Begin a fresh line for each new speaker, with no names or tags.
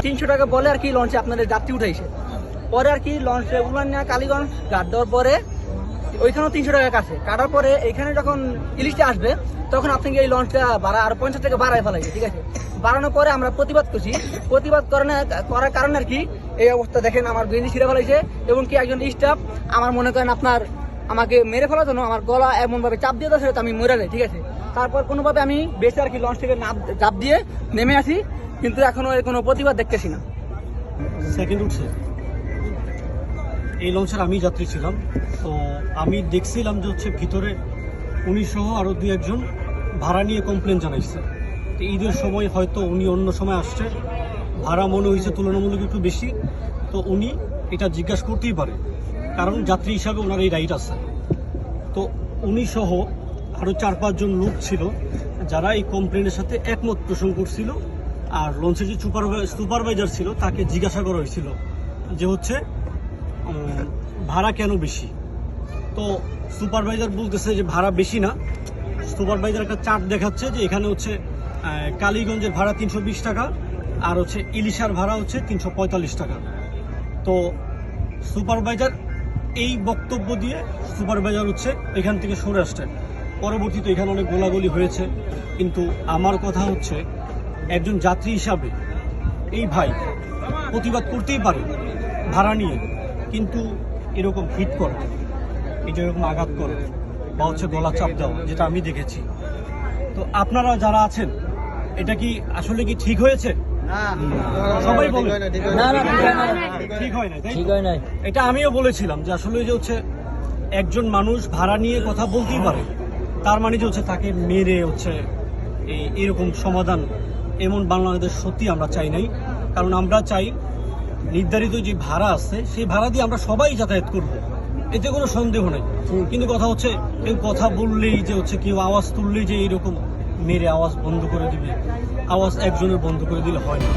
300 টাকা বলে আর কি লঞ্চে আপনাদের যাত্রী উঠাইছে। পরে আর কি লঞ্চে উলান নিয়ে কালীগঞ্জ ঘাট দেওয়ার পরে ওইখানেও 300 টাকা কাটার পরে এখানে যখন ইলিশটা আসবে তখন আপনাকে এই লঞ্চটা ভাড়া আরো 50 টাকা বাড়ায় ফেলাইছে, ঠিক আছে। বাড়ানোর পরে আমরা প্রতিবাদ করছি, প্রতিবাদ করার কারণে আর কি এই অবস্থা দেখেন, আমার গেঞ্জি ছিঁড়ে ফেলাইছে এবং কি একজন স্টাফ আমার মনে করেন আপনার আমাকে মেরে ফেলার জন্য আমার গলা এমন ভাবে চাপ দিয়ে দেওয়া, আমি মরে যাই, ঠিক আছে। তারপর কোনোভাবে আমি বেঁচে আর কি লঞ্চ থেকে চাপ দিয়ে নেমে আসি, কিন্তু এখনো এর কোনো প্রতিবাদ দেখতেছি না।
সেকেন্ড উঠছে এই লঞ্চের আমি যাত্রী ছিলাম, তো আমি দেখছিলাম যে হচ্ছে ভিতরে উনি সহ আরও 2-1 ভাড়া নিয়ে কমপ্লেন জানাইছে। তো ঈদের সময় হয়তো উনি অন্য সময় আসছে, ভাড়া মনে হয়েছে তুলনামূলক একটু বেশি, তো উনি এটা জিজ্ঞাসা করতেই পারে, কারণ যাত্রী হিসাবে ওনার এই রাইট আছে। তো উনি সহ আরও 4-5 লোক ছিল যারা এই কমপ্লেনের সাথে একমত পোষণ করছিল। আর লঞ্চের যে সুপারভাইজার ছিল তাকে জিজ্ঞাসা করা হয়েছিল যে হচ্ছে ভাড়া কেন বেশি। তো সুপারভাইজার বলতেছে যে ভাড়া বেশি না, সুপারভাইজার একটা চার্ট দেখাচ্ছে যে এখানে হচ্ছে কালীগঞ্জের ভাড়া 320 টাকা আর হচ্ছে ইলিশার ভাড়া হচ্ছে 345 টাকা। তো সুপারভাইজার এই বক্তব্য দিয়ে সুপারভাইজার হচ্ছে এখান থেকে সরে আসছে। পরবর্তীতে এখানে অনেক গোলাগুলি হয়েছে, কিন্তু আমার কথা হচ্ছে একজন যাত্রী হিসাবে এই ভাই প্রতিবাদ করতেই পারে ভাড়া নিয়ে, কিন্তু এরকম হিট করে, এটা এরকম আঘাত করে বা হচ্ছে গলা চাপ দেওয়া, যেটা আমি দেখেছি। তো আপনারা যারা আছেন, এটা কি আসলে কি ঠিক হয়েছে? সবাই বলে ঠিক হয় না, ঠিক হয় না। এটা আমিও বলেছিলাম যে আসলে যে হচ্ছে একজন মানুষ ভাড়া নিয়ে কথা বলতেই পারে, তার মানে যে হচ্ছে তাকে মেরে হচ্ছে এরকম সমাধান, এমন বাংলাদেশ সত্যি আমরা চাই নাই। কারণ আমরা চাই নির্ধারিত যে ভাড়া আছে সেই ভাড়া দিয়ে আমরা সবাই যাতায়াত করব, এতে কোনো সন্দেহ নেই। কিন্তু কথা হচ্ছে কেউ কথা বললেই যে হচ্ছে কেউ আওয়াজ তুললেই যে এরকম মেরে আওয়াজ বন্ধ করে দিবে, আওয়াজ একজনের বন্ধ করে দিলে হয় না।